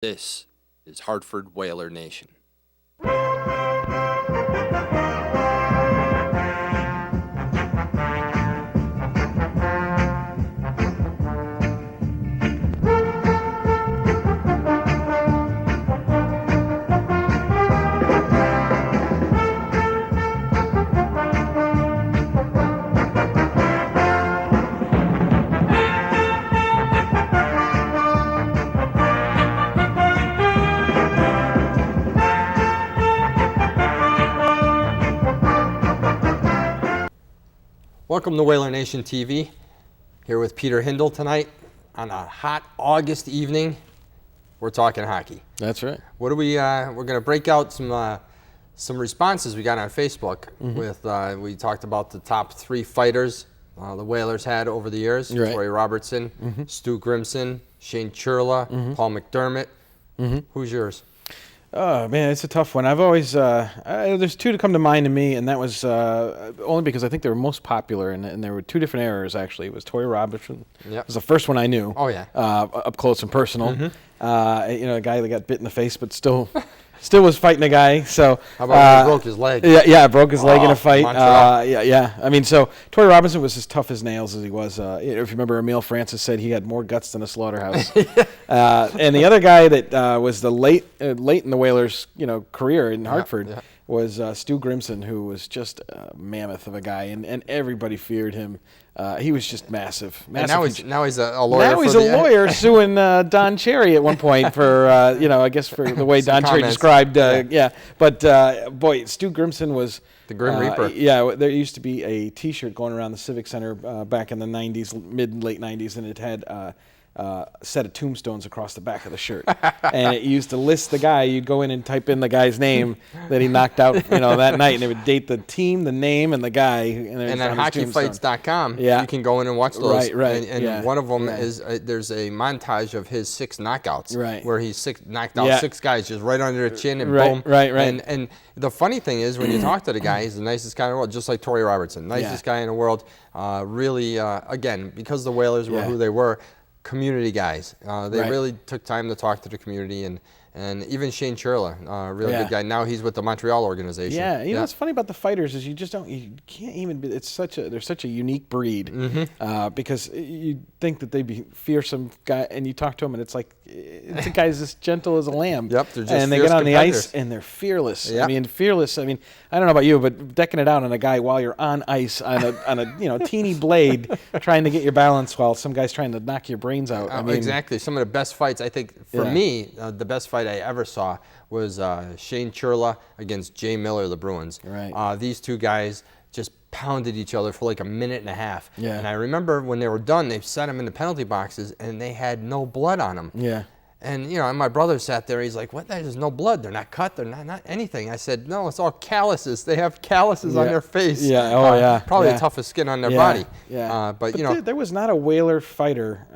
This is Hartford Whaler Nation. Welcome to Whaler Nation TV. Here with Peter Hindle tonight on a hot August evening. We're talking hockey. That's right. What do we? We're going to break out some responses we got on Facebook. With we talked about the top three fighters the Whalers had over the years: Right. Troy Robertson, Stu Grimson, Shane Churla, Paul McDermott. Who's yours? Oh man, it's a tough one. I've always there's two to come to mind to me, and that was only because I think they were most popular, and there were two different eras actually. It was Troy Robertson. Yep. It was the first one I knew. Oh yeah. Up close and personal. A guy that got bit in the face, but still was fighting a guy. So How about when he broke his leg? Yeah, broke his leg in a fight. Montreal. Yeah. I mean, so Troy Robinson was as tough as nails as he was. If you remember, Emile Francis said he had more guts than a slaughterhouse. And the other guy that was the late in the Whalers' career in Hartford was Stu Grimson, who was just a mammoth of a guy, and everybody feared him. He was just massive. And now he's a lawyer. Now he's a lawyer suing Don Cherry at one point for I guess for the way Don Cherry described. But boy, Stu Grimson was the Grim Reaper. Yeah, there used to be a T-shirt going around the Civic Center back in the '90s, mid and late '90s, and it had a set of tombstones across the back of the shirt, and it used to list the guy. You'd go in and type in the guy's name that he knocked out, that night, and it would date the team, the name, and the guy. And at hockeyfights.com, yeah, you can go in and watch those. Right. And one of them is there's a montage of his 6 knockouts, where he knocked out 6 guys just right under the chin, and boom. Right. And the funny thing is, when you talk to the guy, he's the nicest guy in the world, just like Troy Robertson, nicest guy in the world. Really, again, because the Whalers were who they were. Community guys. They really took time to talk to the community, and even Shane Churla, really good guy. Now he's with the Montreal organization. Yeah, what's funny about the fighters is you can't even be. They're such a unique breed because you think that they'd be fearsome guy, and you talk to them, and it's like it's a guy's as gentle as a lamb. Yep, they're just and they get on the ice and they're fearless. Yep. Fearless. I don't know about you, but decking it out on a guy while you're on ice on a teeny blade, trying to get your balance while some guy's trying to knock your brains out. Exactly. Some of the best fights, I think, for me, the best fight I ever saw was Shane Churla against Jay Miller of the Bruins. Right. These two guys just pounded each other for like a minute and a half. Yeah. And I remember when they were done, they set them in the penalty boxes, and they had no blood on them. Yeah. And, and my brother sat there. He's like, what? There's no blood. They're not cut. They're not anything. I said, no, it's all calluses. They have calluses on their face. Yeah. Probably the toughest skin on their body. Yeah. But there was not a Whaler fighter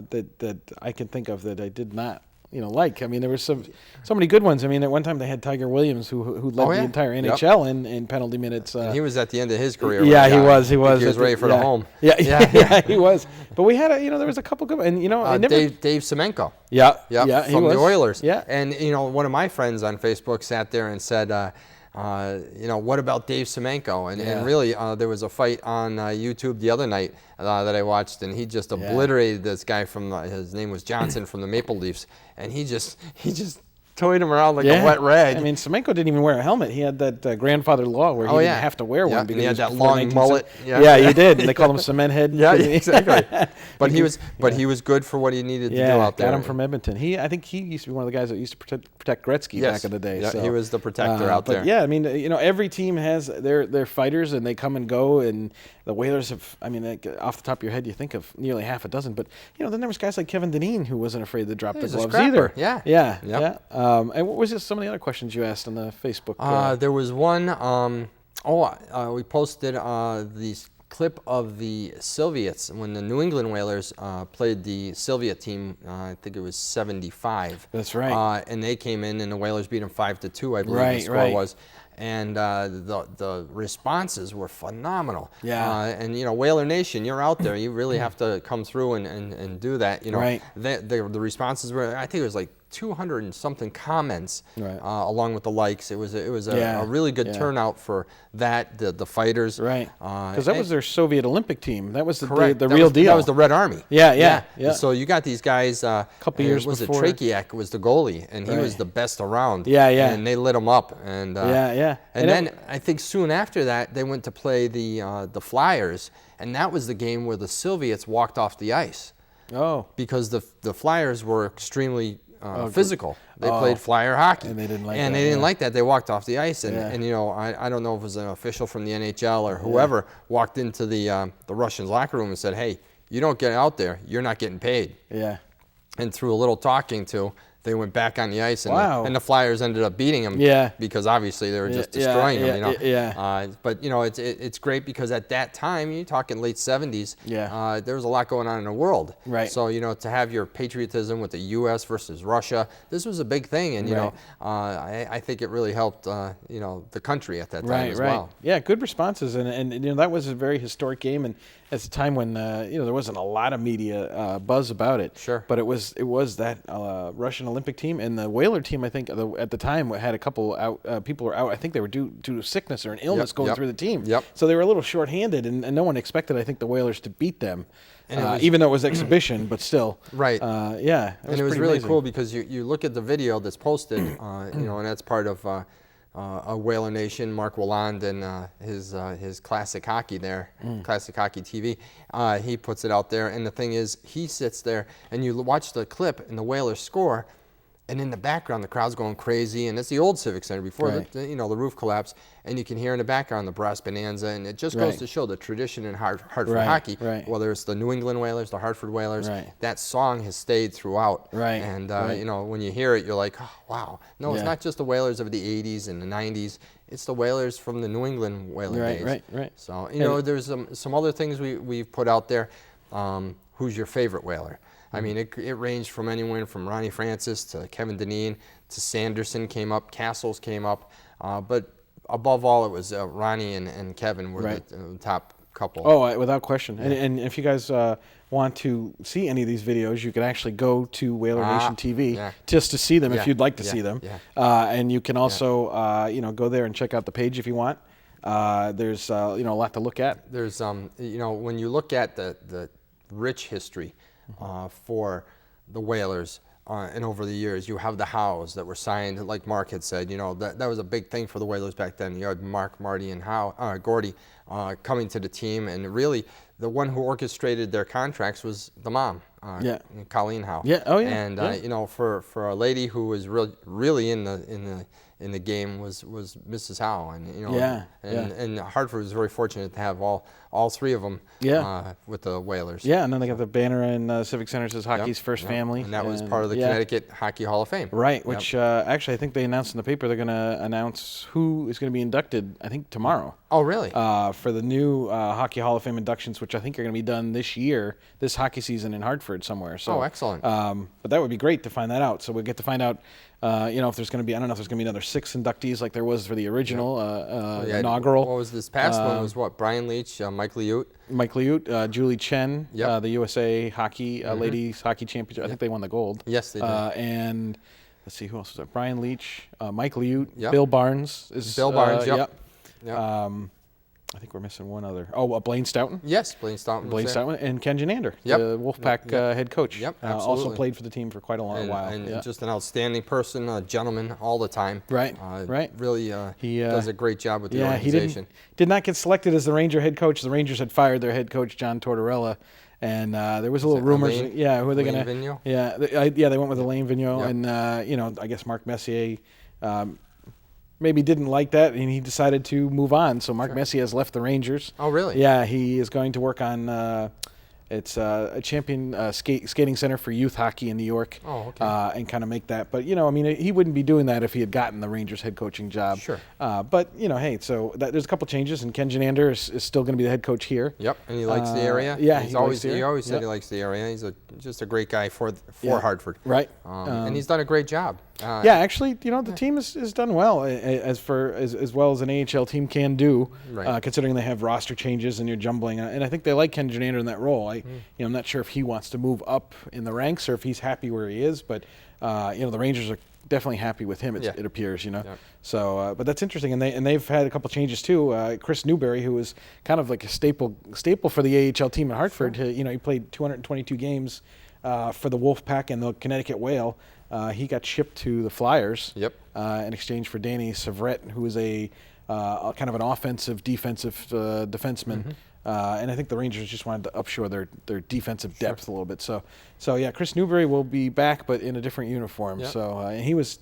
that I can think of that I did not like. There were so many good ones. At one time they had Tiger Williams who led the entire NHL in penalty minutes. And he was at the end of his career. Yeah, he was. He was ready for the home. Yeah, he was. But we had there was a couple good, and Dave Semenko. Yeah, from the Oilers. Yeah, and one of my friends on Facebook sat there and said, what about Dave Semenko? And really, there was a fight on YouTube the other night that I watched, and he just obliterated this guy his name was Johnson from the Maple Leafs, and he just towed him around like a wet rag. Semenko didn't even wear a helmet. He had that grandfather law where he didn't have to wear one. Because he had that long mullet. Yeah, he did. And they called him Cement Head. Yeah, exactly. But he was good for what he needed to do out there. Got him from Edmonton. I think he used to be one of the guys that used to protect Gretzky back in the day. Yeah, so. He was the protector out there. But yeah, every team has their fighters, and they come and go. And the Whalers have, off the top of your head, you think of nearly half a dozen. But then there was guys like Kevin Dineen who wasn't afraid to drop the gloves either. Yeah. And what was some of the other questions you asked on the Facebook? There was one. We posted this clip of the Soviets when the New England Whalers played the Soviet team. I think it was '75. That's right. And they came in, and the Whalers beat them 5-2. I believe the score was. and the responses were phenomenal. Yeah. And Whaler Nation, you're out there. You really have to come through and do that. Right. The responses were, I think it was like 200 and something comments, Right. Along with the likes. It was Yeah. a really good Yeah. turnout for that. The fighters. Right. Because that was their Soviet Olympic team. That was the deal. real deal. That was the Red Army. Yeah. So you got these guys. Couple years before. Trachiak was the goalie, and he was the best around. Yeah. And they lit him up. And And then I think soon after that they went to play the Flyers, and that was the game where the Soviets walked off the ice. Oh. Because the Flyers were extremely physical. They played Flyer hockey, and they didn't like and that. they didn't like that. They walked off the ice, and Yeah. I don't know if it was an official from the NHL or whoever walked into the Russians' locker room and said, "Hey, you don't get out there, you're not getting paid." Yeah. And through a little talking to, they went back on the ice, and, Wow. and the Flyers ended up beating them. Yeah. Because obviously they were just Yeah, destroying yeah, them. yeah. But it's great because at that time, you're talking late '70s. Yeah. There was a lot going on in the world. Right. So to have your patriotism with the U.S. versus Russia, this was a big thing, and Right. I think it really helped the country at that time as well. Yeah, good responses, and that was a very historic game, and at a time when there wasn't a lot of media buzz about it. Sure. But it was that Russian Olympic team and the Whaler team. I think at the time had a couple out. People were out. I think they were due to sickness or an illness going through the team. Yep. So they were a little shorthanded, and no one expected, I think, the Whalers to beat them. And Even though it was exhibition, but still. Right. Yeah. And it was really cool because you look at the video that's posted, and that's part of a Whaler Nation, Mark Walland, and his Classic Hockey there, Classic Hockey TV. He puts it out there, and the thing is, he sits there, and you watch the clip, and the Whalers score, and in the background, the crowd's going crazy, and it's the old Civic Center before the roof collapsed, and you can hear in the background the brass bonanza, and it just goes to show the tradition in Hartford hockey, whether it's the New England Whalers, the Hartford Whalers, that song has stayed throughout. Right. And when you hear it, you're like, oh, wow. No, it's not just the Whalers of the '80s and the '90s. It's the Whalers from the New England Whaler days. Right. So there's some other things we've put out there. Who's your favorite Whaler? I mean, it ranged from anyone from Ronnie Francis to Kevin Dineen to Sanderson came up, Castles came up, but above all, it was Ronnie and Kevin were the top couple. Oh, without question. And if you guys want to see any of these videos, you can actually go to Whaler Nation TV just to see them if you'd like to see them. And you can also go there and check out the page if you want. There's a lot to look at. There's when you look at the rich history for the Whalers, and over the years, you have the Howes that were signed, like Mark had said. That was a big thing for the Whalers back then. You had Mark, Marty, and Gordy coming to the team, and really, the one who orchestrated their contracts was the mom, Colleen Howe. Yeah. Oh yeah. And for a lady who was really in the game was Mrs. Howe, and Hartford was very fortunate to have all three of them with the Whalers. Yeah, and then they got the banner in Civic Center says Hockey's First Family. And that was part of the Connecticut Hockey Hall of Fame. Right, which actually I think they announced in the paper they're going to announce who is going to be inducted, I think, tomorrow. Oh, really? For the new Hockey Hall of Fame inductions, which I think are going to be done this hockey season in Hartford somewhere. So, excellent. But that would be great to find that out. So we'll get to find out, if there's going to be, I don't know if there's going to be anher 6 inductees like there was for the original inaugural. What was this past one? Was what? Brian Leach, Mike Liute, Julie Chen, the USA Hockey Ladies Hockey Championship. I think they won the gold. Yes, they did. And let's see, who else was there? Brian Leach, Mike Liute, Bill Barnes. Bill Barnes, Yep. I think we're missing one other. Oh, Blaine Stoughton. Yes, Blaine Stoughton. And Ken Janander, the Wolfpack head coach. Yep, also played for the team for quite a long while. And just an outstanding person, a gentleman all the time. Right. Really, he does a great job with the organization. He did not get selected as the Ranger head coach. The Rangers had fired their head coach, John Tortorella. And there was a little rumors. Who are they going to? Vigneault? They went with Alain Vigneault. And, I guess Mark Messier maybe didn't like that, and he decided to move on. So Mark Messier has left the Rangers. Oh, really? Yeah, he is going to work on it's a champion skating center for youth hockey in New York. Oh, okay. And kind of make that. But, he wouldn't be doing that if he had gotten the Rangers head coaching job. Sure. But, hey, so there's a couple changes, and Ken Janander is still going to be the head coach here. Yep, and he likes the area. Yeah, he always said he likes the area. He's just a great guy for Hartford. Right. And he's done a great job. Yeah, actually, the team has done well as well as an AHL team can do, Right. considering they have roster changes and you're jumbling. And I think they like Ken Janander in that role. I'm not sure if he wants to move up in the ranks or if he's happy where he is, but the Rangers are definitely happy with him. It appears, So, but that's interesting, and they've had a couple changes too. Chris Newberry, who was kind of like a staple for the AHL team in Hartford. Sure. He played 222 games for the Wolfpack and the Connecticut Whale. He got shipped to the Flyers. Yep. In exchange for Danny Savret, who is a kind of an offensive, defensive defenseman. And I think the Rangers just wanted to upshore their defensive depth a little bit. So yeah, Chris Newberry will be back, but in a different uniform. Yep. So and he was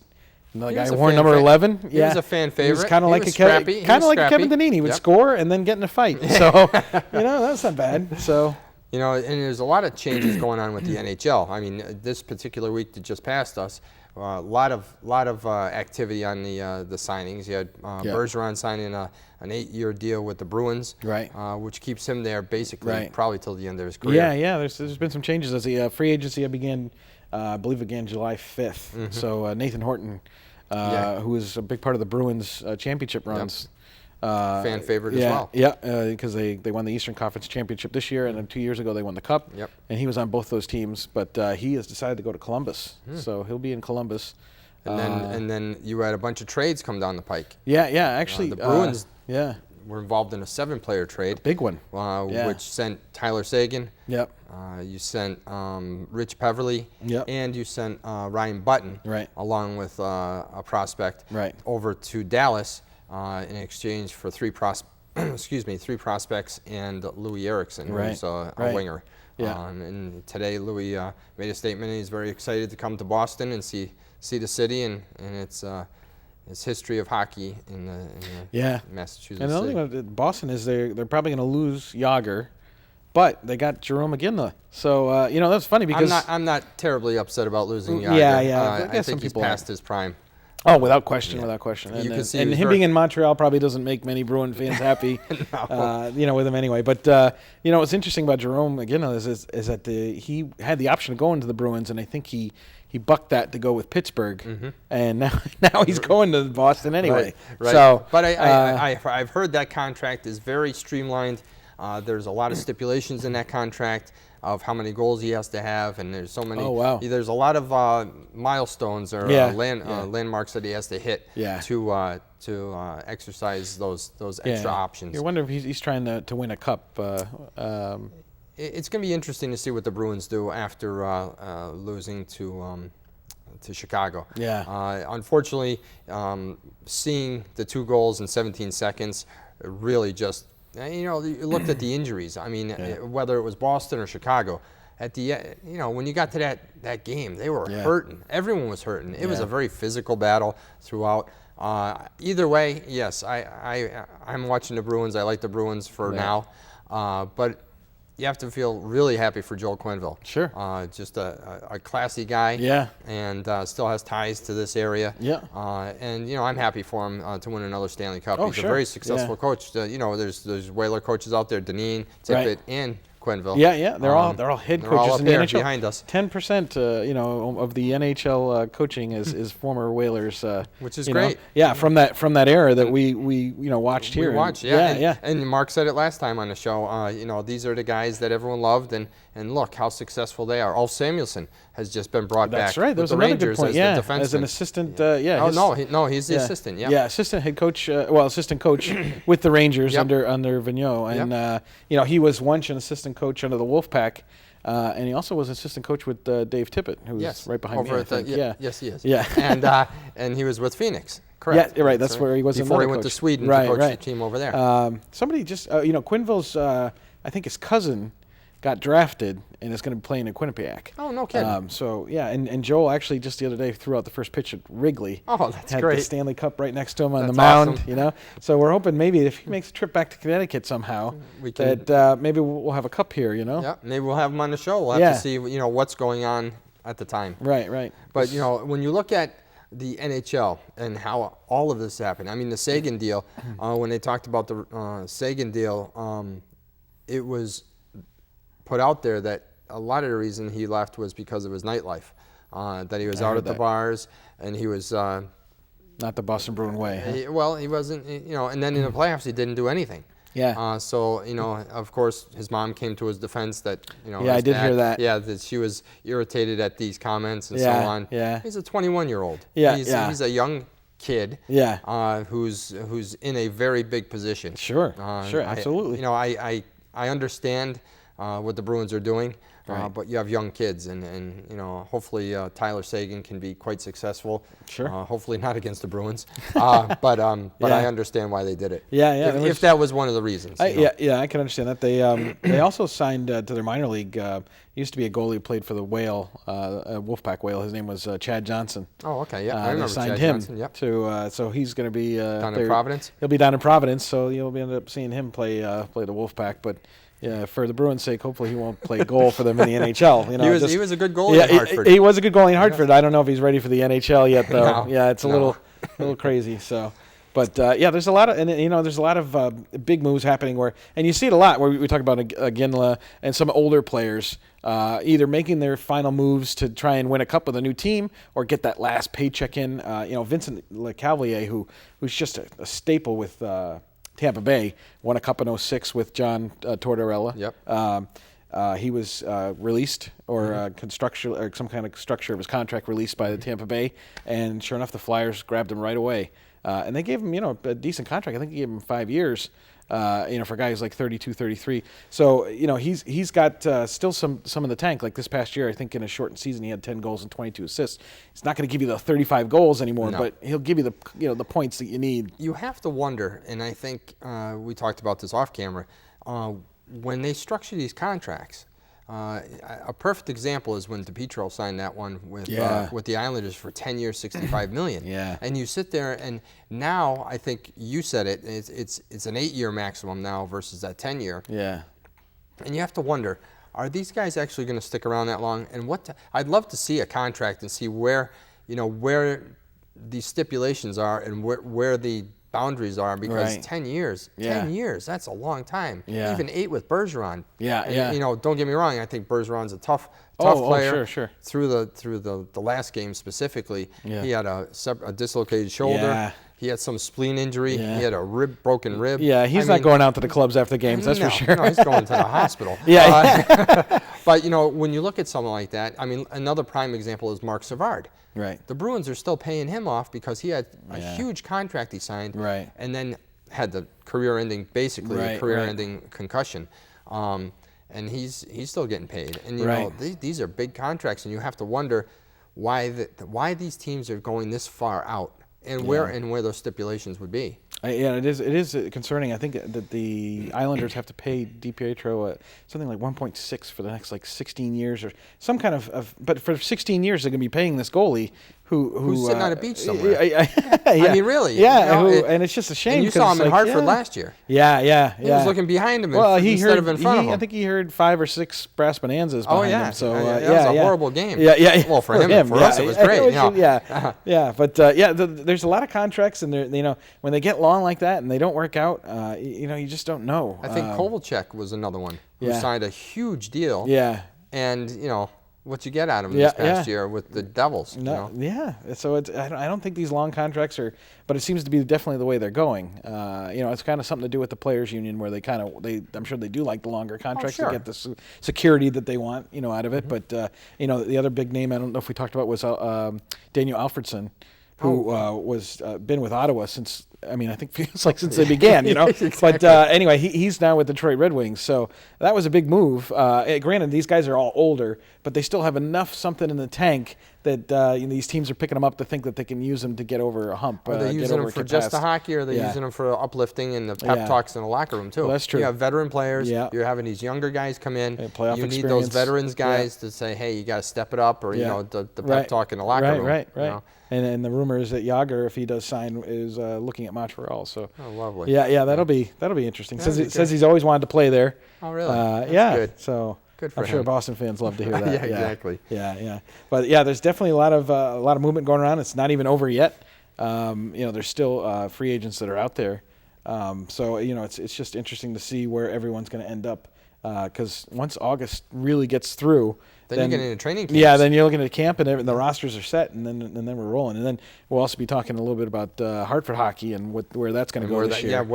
another guy who wore number 11. He was a fan favorite. He was kind of like Kevin Dineen. He would score and then get in a fight. So that's not bad. So. And there's a lot of changes going on with the NHL. I mean, this particular week that just passed us, a lot of activity on the signings. You had Bergeron signing an 8-year deal with the Bruins, right? Which keeps him there basically probably till the end of his career. Yeah. There's been some changes as the free agency began. I believe again July 5th. So Nathan Horton, who was a big part of the Bruins championship runs. Fan favorite as well. Yeah, because they won the Eastern Conference Championship this year, and then 2 years ago they won the Cup. Yep. And he was on both those teams, but he has decided to go to Columbus, so he'll be in Columbus. And then you had a bunch of trades come down the pike. Yeah. Actually, the Bruins were involved in a 7-player trade. A big one. Which sent Tyler Seguin. Yep. You sent Rich Peverly. Yep. And you sent Ryan Button. Right. Along with a prospect. Right. Over to Dallas. In exchange for three prospects and Louis Erickson, who's a winger. Yeah. And today Louis made a statement. He's very excited to come to Boston and see the city and its history of hockey in Massachusetts. And the other thing about Boston is they're probably going to lose Yager, but they got Jerome McGinley. So that's funny because I'm not terribly upset about losing Yager. Yeah. I think he's past his prime. Oh, without question. And him being in Montreal probably doesn't make many Bruin fans happy, No. With him anyway. But, what's interesting about Jerome McGinley is that he had the option of going to the Bruins, and I think he bucked that to go with Pittsburgh, and now he's going to Boston anyway. Right. So, but I've heard that contract is very streamlined. There's a lot of stipulations in that contract of how many goals he has to have, and there's so many. Oh, wow. There's a lot of milestones or landmarks that he has to hit to exercise those extra options. You wonder if he's trying to win a cup. It's going to be interesting to see what the Bruins do after losing to Chicago. Yeah. Unfortunately, seeing the 2 goals in 17 seconds really just. You looked at the injuries. I mean, whether it was Boston or Chicago, at the when you got to that game, they were hurting. Everyone was hurting. It was a very physical battle throughout. Either way, yes, I'm watching the Bruins. I like the Bruins for now, but you have to feel really happy for Joel Quenneville. Sure. Just a classy guy. Yeah. And still has ties to this area. Yeah. And I'm happy for him to win another Stanley Cup. Oh, He's a very successful coach. There's Whaler coaches out there, Deneen, Tippett, and Quenneville. Yeah. They're all head coaches all up in the there NHL. Behind us. 10%, of the NHL coaching is former Whalers. Which is great. Yeah, from that era that we watched here. We watched, And Mark said it last time on the show. These are the guys that everyone loved, and look how successful they are. Ulf Samuelsson has just been brought back. That's right. There was the another Rangers good point. as an assistant. He's the assistant. Yeah. Yeah, assistant head coach. Assistant coach with the Rangers under Vigneault, and he was once an assistant coach under the Wolfpack. And he also was assistant coach with Dave Tippett, who's right behind me. Yes, he is. Yeah. And he was with Phoenix. Correct. Yeah, right. That's where he was before he coach. went to Sweden to coach the team over there. Somebody just, Quenneville's, I think his cousin got drafted and is going to be playing in Quinnipiac. Oh, no kidding. And Joel actually just the other day threw out the first pitch at Wrigley. Oh, that's had great. The Stanley Cup right next to him on that's the mound, awesome. So we're hoping maybe if he makes a trip back to Connecticut somehow, that maybe we'll have a cup here, Yeah, maybe we'll have him on the show. We'll have to see, what's going on at the time. Right. But, when you look at the NHL and how all of this happened, I mean, the Seguin deal, when they talked about the Seguin deal, it was put out there that a lot of the reason he left was because of his nightlife, that he was out at the bars, and he was. Not the Boston Bruin way. Huh? He wasn't. And then in the playoffs, he didn't do anything. Yeah. So of course, his mom came to his defense that Yeah, I did hear that. Yeah, that she was irritated at these comments and so Yeah, on. yeah. He's a 21-year-old. Yeah, He's a young kid. Yeah. Who's in a very big position. Sure. Sure. Absolutely. I understand what the Bruins are doing. Right. But you have young kids, and hopefully Tyler Seguin can be quite successful. Sure. Hopefully not against the Bruins, but Yeah. I understand why they did it. Yeah. If that was one of the reasons. Yeah, I can understand that. They also signed to their minor league. Used to be a goalie who played for the Whale, Wolfpack Whale. His name was Chad Johnson. Oh, okay. Yeah, I remember they signed Chad him Johnson. Yep. to. So he's going to be Down in Providence. He'll be down in Providence. So you'll end up seeing him play the Wolfpack, but. Yeah, for the Bruins' sake, hopefully he won't play goal for them in the NHL. He was a good goalie in Hartford. He was a good goalie in Hartford. I don't know if he's ready for the NHL yet, though. No, yeah, it's a little crazy. So, but there's a lot of big moves happening and you see it a lot where we talk about Ginla and some older players either making their final moves to try and win a cup with a new team or get that last paycheck in. Vincent Lecavalier, who's just a staple with. Tampa Bay won a cup in 06 with John Tortorella. Yep. He was released or construction or some kind of structure of his contract released by the Tampa Bay, and sure enough, the Flyers grabbed him right away, and they gave him a decent contract. I think they gave him 5 years. For a guy who's like 32, 33. So, he's got still some in the tank. Like this past year, I think in a shortened season, he had 10 goals and 22 assists. He's not going to give you the 35 goals anymore, but he'll give you the points that you need. You have to wonder, and I think we talked about this off camera, when they structure these contracts. A perfect example is when DiPietro signed that one with the Islanders for 10 years, $65 million. Yeah. And you sit there, and now I think you said it's an 8-year maximum now versus that 10-year. Yeah. And you have to wonder, are these guys actually going to stick around that long? And I'd love to see a contract and see where these stipulations are and where the boundaries are, because 10 years, that's a long time. Yeah. Even 8 with Bergeron. Yeah. Don't get me wrong, I think Bergeron's a tough player. Sure. Through the last game specifically, he had a dislocated shoulder. Yeah. He had some spleen injury. Yeah. He had a broken rib. Yeah, he's not going out to the clubs after games, that's for sure. No, he's going to the hospital. Yeah. But, when you look at someone like that, another prime example is Mark Savard. Right. The Bruins are still paying him off because he had a huge contract he signed. Right. And then had the career-ending concussion. And he's still getting paid. And, these are big contracts, and you have to wonder why these teams are going this far out. And where those stipulations would be. It is concerning. I think that the Islanders have to pay DiPietro something like 1.6 for the next 16 years or some kind of. But for 16 years, they're going to be paying this goalie who's sitting on a beach somewhere. Really. Yeah, and it's just a shame. And you saw him in Hartford last year. Yeah. He was looking behind him instead of in front of him. I think he heard 5 or 6 brass bonanzas behind him. So that was a horrible game. Yeah. Well, for him, for us, it was great. But there's a lot of contracts, and when they get long like that and they don't work out, you just don't know. I think Kovalchuk was another one who signed a huge deal. Yeah. And what you get out of him this past year with the Devils. Yeah. So I don't think these long contracts are, but it seems to be definitely the way they're going. It's kind of something to do with the players' union, where I'm sure they do like the longer contracts to get the security that they want, out of it. But the other big name I don't know if we talked about was Daniel Alfredsson, who was been with Ottawa since. I think feels like since they began, Exactly. But anyway, he's now with the Detroit Red Wings, so that was a big move. Granted, these guys are all older, but they still have enough something in the tank that these teams are picking them up to think that they can use them to get over a hump. Are they using them for just the hockey, or are they using them for uplifting and the pep talks in the locker room too? Well, that's true. You have veteran players. You're having these younger guys come in. You need those veterans guys to say, hey, you got to step it up, or the pep talk in the locker room. Right. And the rumor is that Yager, if he does sign, is looking at Montreal. So lovely. That'll be interesting. Says he's always wanted to play there. Oh, really? That's good. So good for I'm him. sure Boston fans love to hear that. Exactly. Yeah. But there's definitely a lot of movement going around. It's not even over yet. There's still free agents that are out there. So it's just interesting to see where everyone's going to end up. because once August really gets through, then you get into training camps. Yeah, then you're looking at camp and the rosters are set, and then we're rolling. And then we'll also be talking a little bit about Hartford hockey and where that's going to go this year.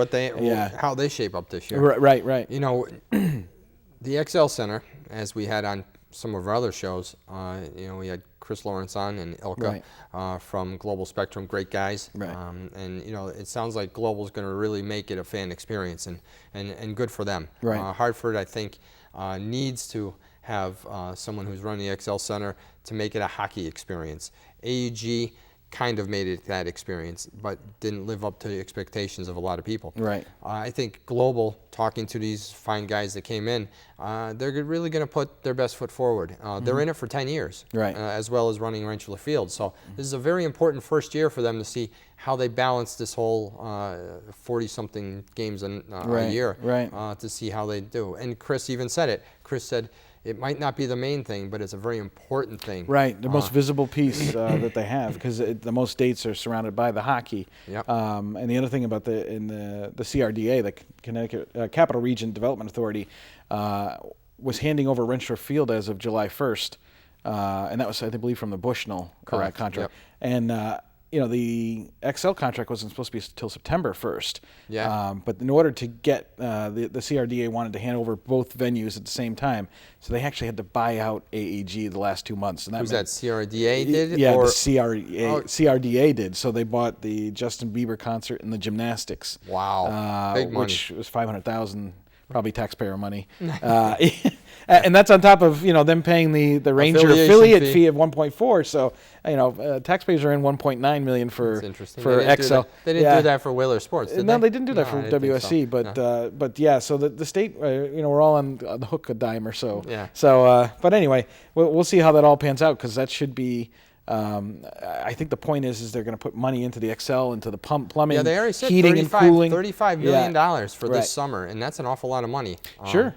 Yeah, how they shape up this year. Right. You know, the XL Center, as we had on some of our other shows, you know, we had Chris Lawrence on and Ilka from Global Spectrum, great guys. Right. And you know, it sounds like Global's going to really make it a fan experience, and good for them. Right. Hartford, I think, needs to have someone who's running the XL Center to make it a hockey experience. AEG kind of made it that experience, but didn't live up to the expectations of a lot of people. Right. I think Global, talking to these fine guys that came in, they're really going to put their best foot forward. They're in it for 10 years, right. As well as running Rentschler Field. So this is a very important first year for them to see how they balance this whole 40-something games a year, to see how they do. And Chris even said it. Chris said, it might not be the main thing, but it's a very important thing. Right, the most visible piece that they have, because the most states are surrounded by the hockey. Yep. And the other thing about the CRDA, the Connecticut Capital Region Development Authority, was handing over Rentschler Field as of July 1st, and that was, I believe, from the Bushnell contract. Yep. And you know, the XL contract wasn't supposed to be until September 1st. Yeah. But in order to get the CRDA wanted to hand over both venues at the same time, so they actually had to buy out AEG the last 2 months. And Who's that? CRDA did? Yeah, the CRDA did. So they bought the Justin Bieber concert and the gymnastics. Wow, big money. Which was $500,000. Probably taxpayer money, and that's on top of them paying the Ranger affiliate fee of 1.4. So taxpayers are in 1.9 million for XL. They didn't do that for Whaler Sports, did they? they Didn't do that for WSC. So. But yeah, so the state, we're all on the hook a dime or so. Yeah. So, but anyway, we'll see how that all pans out, because that should be. I think the point is they're going to put money into the XL, into the plumbing, yeah, they already said heating and cooling. $35 million for this summer, and that's an awful lot of money. Sure.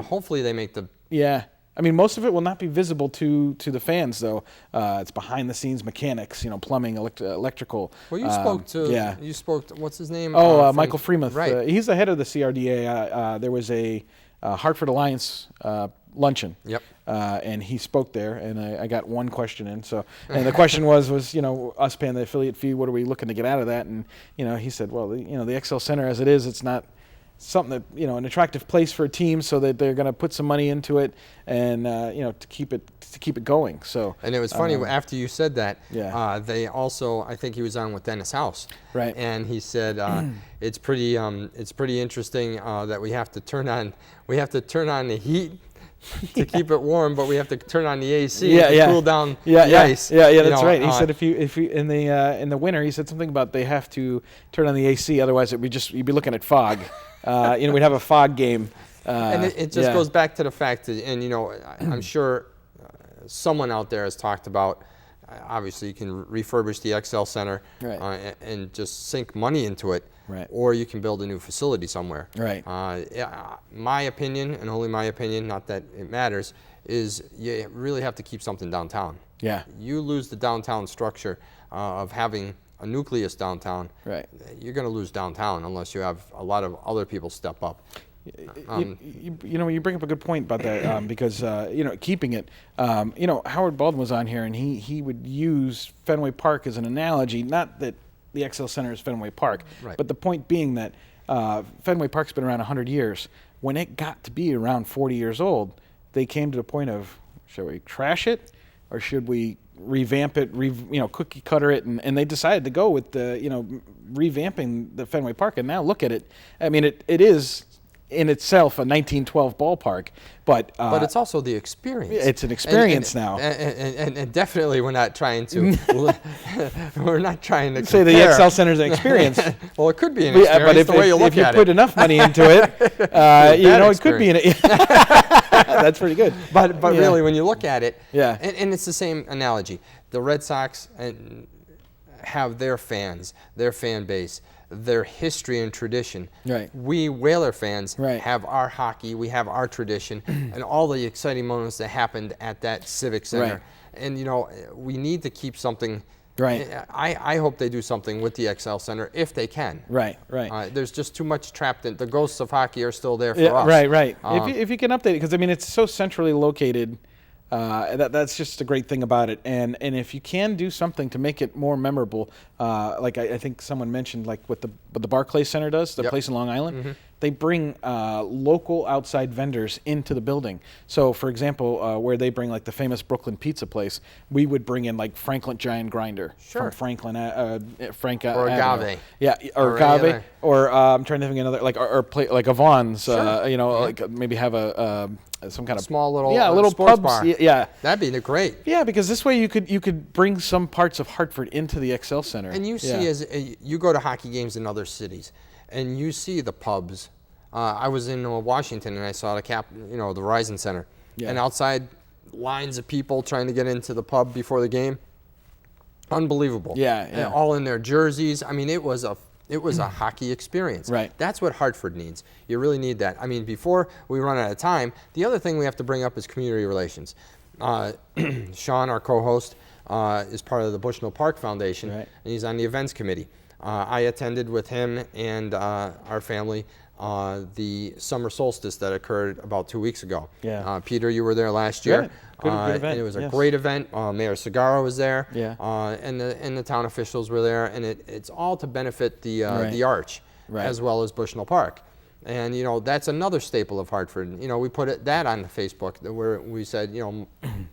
Hopefully they make the... Yeah. I mean, most of it will not be visible to the fans, though. It's behind the scenes mechanics, plumbing, electrical. Well, you spoke to, what's his name? Michael Freemuth. Right. He's the head of the CRDA. There was a Hartford Alliance luncheon. Yep. And he spoke there, and I got one question in. So, and the question was us paying the affiliate fee, what are we looking to get out of that? And he said, well, the XL Center as it is, it's not something that an attractive place for a team, so that they're going to put some money into it, and to keep it going. So. And it was funny after you said that. Yeah. They also, I think he was on with Dennis House. Right. And he said it's pretty interesting that we have to turn on the heat to keep it warm, but we have to turn on the AC to cool down the ice. Yeah, that's right. He said if you in the winter, he said something about they have to turn on the AC, otherwise you'd be looking at fog. We'd have a fog game. And it just goes back to the fact that, and I'm sure someone out there has talked about. Obviously, you can refurbish the XL Center and just sink money into it, or you can build a new facility somewhere. Right. My opinion, and only my opinion, not that it matters, is you really have to keep something downtown. Yeah. You lose the downtown structure of having a nucleus downtown. Right. You're going to lose downtown unless you have a lot of other people step up. You bring up a good point about that, because keeping it. Howard Baldwin was on here, and he would use Fenway Park as an analogy. Not that the XL Center is Fenway Park, but the point being that Fenway Park's been around 100 years. When it got to be around 40 years old, they came to the point of, should we trash it, or should we revamp it, cookie cutter it, and they decided to go with the revamping the Fenway Park. And now look at it. I mean, it is in itself a 1912 ballpark, but it's also the experience. It's an experience now, and definitely we're not trying to say the XL Center is an experience. Well, it could be an experience, but if the way you look at it. If you put enough money into it, it could be that's pretty good. But really, when you look at it, and it's the same analogy. The Red Sox have their fans, their fan base, their history and tradition. Right. We Whaler fans have our hockey, we have our tradition, and all the exciting moments that happened at that Civic Center. Right. And we need to keep something Right. I hope they do something with the XL Center if they can. Right. There's just too much trapped in. The ghosts of hockey are still there for Yeah, us. right. If you can update it, because I mean it's so centrally located. That's just a great thing about it, and if you can do something to make it more memorable, like I think someone mentioned, like what the Barclays Center does, the place in Long Island, they bring local outside vendors into the building. So, for example, where they bring like the famous Brooklyn pizza place, we would bring in like Franklin Giant Grinder from Franklin, Frank Or Avenue. Agave. Yeah, or Agave, or I'm trying to think of another like Avon's. Like maybe have some kind of small little little sports pubs. bar. Yeah, that'd be great. Yeah, because this way you could bring some parts of Hartford into the XL Center. And you see, as you go to hockey games in other cities, and you see the pubs. I was in Washington, and I saw the Verizon Center, and outside lines of people trying to get into the pub before the game. Unbelievable. Yeah. All in their jerseys. I mean, it was a hockey experience. Right. That's what Hartford needs. You really need that. I mean, before we run out of time, the other thing we have to bring up is community relations. Sean, our co-host, is part of the Bushnell Park Foundation, and he's on the events committee. I attended with him and our family the summer solstice that occurred about 2 weeks ago. Yeah. Peter, you were there last year. Good event. And it was a great event. Mayor Segarra was there. Yeah. And the town officials were there, and it's all to benefit the Arch, as well as Bushnell Park. And that's another staple of Hartford. We put that on Facebook where we said,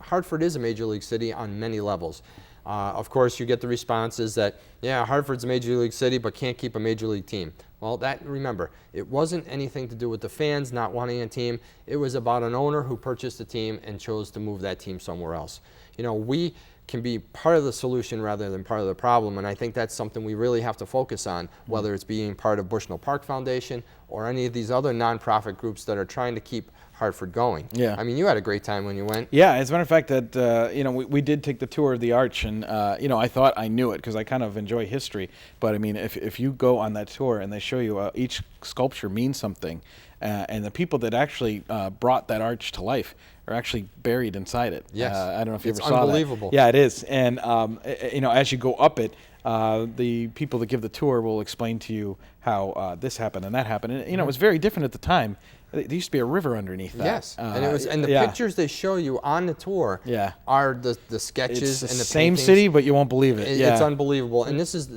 Hartford is a major league city on many levels. Of course, you get the responses that, Hartford's a major league city, but can't keep a major league team. Well, remember, it wasn't anything to do with the fans not wanting a team. It was about an owner who purchased a team and chose to move that team somewhere else. We can be part of the solution rather than part of the problem, and I think that's something we really have to focus on, whether it's being part of Bushnell Park Foundation or any of these other nonprofit groups that are trying to keep Hartford going. Yeah. I mean, you had a great time when you went. Yeah, as a matter of fact, that we did take the tour of the Arch, and I thought I knew it because I kind of enjoy history. But I mean, if you go on that tour and they show you each sculpture means something, and the people that actually brought that arch to life are actually buried inside it. Yes. I don't know if you ever saw that. It's unbelievable. Yeah, it is. And as you go up it, the people that give the tour will explain to you how this happened and that happened. And it was very different at the time. There used to be a river underneath that. Yes, and the pictures they show you on the tour are the sketches it's and the same paintings. city, but you won't believe it. It's unbelievable, and this is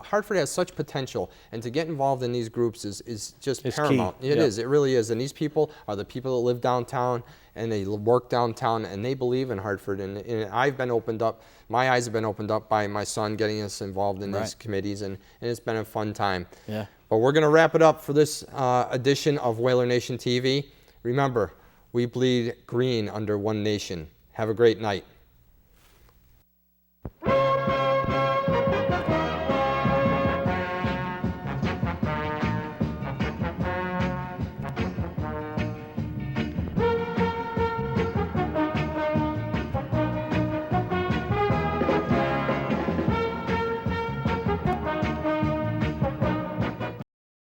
Hartford has such potential, and to get involved in these groups is just paramount. Key. It is. It really is. And these people are the people that live downtown and they work downtown, and they believe in Hartford. And I've been opened up. My eyes have been opened up by my son getting us involved in these committees, and it's been a fun time. Yeah. But we're going to wrap it up for this edition of Whaler Nation TV. Remember, we bleed green under one nation. Have a great night.